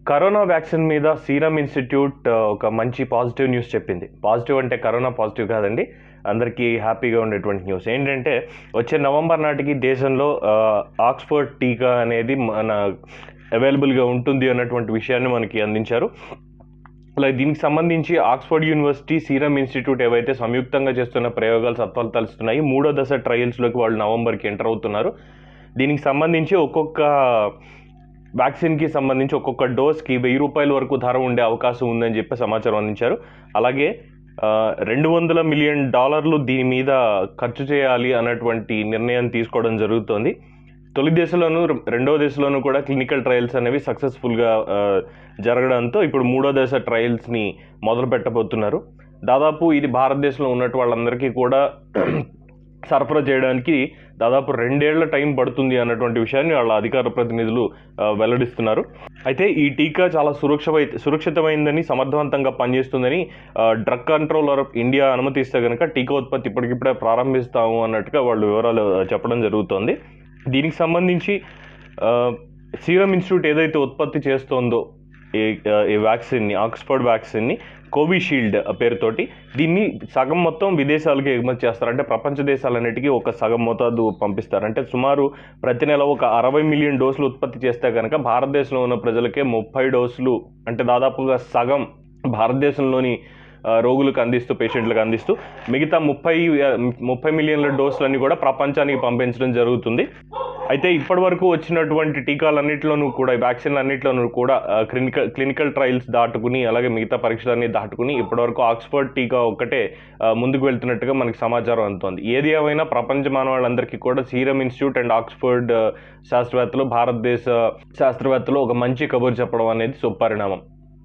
Corona vaccine మీద serum institute ఒక మంచి పాజిటివ్ న్యూస్ చెప్పింది. పాజిటివ్ అంటే కరోనా పాజిటివ్ కాదండి, అందరికీ హ్యాపీగా ఉండేటువంటి న్యూస్ ఏంటంటే వచ్చే నవంబర్ నాటికి దేశంలో ఆక్స్ఫర్డ్ టీకా అనేది మన అవైలబుల్గా ఉంటుంది అన్నటువంటి విషయాన్ని మనకి అందించారు. అలాగే దీనికి సంబంధించి ఆక్స్ఫర్డ్ యూనివర్సిటీ, సీరం ఇన్స్టిట్యూట్ ఏవైతే సంయుక్తంగా చేస్తున్న ప్రయోగాలు సత్ఫలితాలు ఇస్తున్నాయి. 3వ దశ ట్రయల్స్లోకి వాళ్ళు నవంబర్కి ఎంటర్ అవుతున్నారు. దీనికి సంబంధించి ఒక్కొక్క వ్యాక్సిన్కి సంబంధించి ఒక్కొక్క డోస్కి $1000 వరకు ధర ఉండే అవకాశం ఉందని చెప్పి సమాచారం అందించారు. అలాగే $200 మిలియన్ దీని మీద ఖర్చు చేయాలి అన్నటువంటి నిర్ణయం తీసుకోవడం జరుగుతోంది. తొలి దశలోను రెండవ దశలోనూ కూడా క్లినికల్ ట్రయల్స్ అనేవి సక్సెస్ఫుల్గా జరగడంతో ఇప్పుడు 3వ దశ ట్రయల్స్ని మొదలు పెట్టబోతున్నారు. దాదాపు ఇది భారతదేశంలో ఉన్నట్టు వాళ్ళందరికీ కూడా సరఫరా చేయడానికి దాదాపు 2 ఏళ్ల టైం పడుతుంది అన్నటువంటి విషయాన్ని వాళ్ళ అధికార ప్రతినిధులు వెల్లడిస్తున్నారు. అయితే ఈ టీకా చాలా సురక్షితమైందని, సమర్థవంతంగా పనిచేస్తుందని డ్రగ్ కంట్రోలర్ ఆఫ్ ఇండియా అనుమతిస్తే కనుక టీకా ఉత్పత్తి ఇప్పటికిప్పుడే ప్రారంభిస్తాము అన్నట్టుగా వాళ్ళు వివరాలు చెప్పడం జరుగుతోంది. దీనికి సంబంధించి సీరం ఇన్స్టిట్యూట్ ఏదైతే ఉత్పత్తి చేస్తోందో ఈ వ్యాక్సిన్ని, ఆక్స్ఫర్డ్ వ్యాక్సిన్ని, కోవిషీల్డ్ పేరుతోటి దీన్ని సగం మొత్తం విదేశాలకి ఎగుమతి చేస్తారు. అంటే ప్రపంచ దేశాలన్నిటికీ ఒక సగం మోతాదు పంపిస్తారు. అంటే సుమారు ప్రతి నెల ఒక 60 మిలియన్ డోసులు ఉత్పత్తి చేస్తే కనుక భారతదేశంలో ఉన్న ప్రజలకే 30 డోసులు, అంటే దాదాపుగా సగం భారతదేశంలోని రోగులకు అందిస్తూ, పేషెంట్లకు అందిస్తూ మిగతా 30 మిలియన్ల డోసులన్నీ కూడా ప్రపంచానికి పంపించడం జరుగుతుంది. అయితే ఇప్పటి వరకు వచ్చినటువంటి టీకాలన్నింటిలోనూ కూడా, వ్యాక్సిన్లన్నింటిలోనూ కూడా క్లినికల్ ట్రయల్స్ దాటుకుని, అలాగే మిగతా పరీక్షలన్నీ దాటుకుని ఇప్పటివరకు ఆక్స్ఫర్డ్ టీకా ఒక్కటే ముందుకు వెళ్తున్నట్టుగా మనకి సమాచారం అందుతోంది. ఏది ఏమైనా ప్రపంచ మానవాళ్ళందరికీ కూడా సీరం ఇన్స్టిట్యూట్ అండ్ ఆక్స్ఫర్డ్ శాస్త్రవేత్తలు, భారతదేశ శాస్త్రవేత్తలు ఒక మంచి కబురు చెప్పడం అనేది శుభపరిణామం.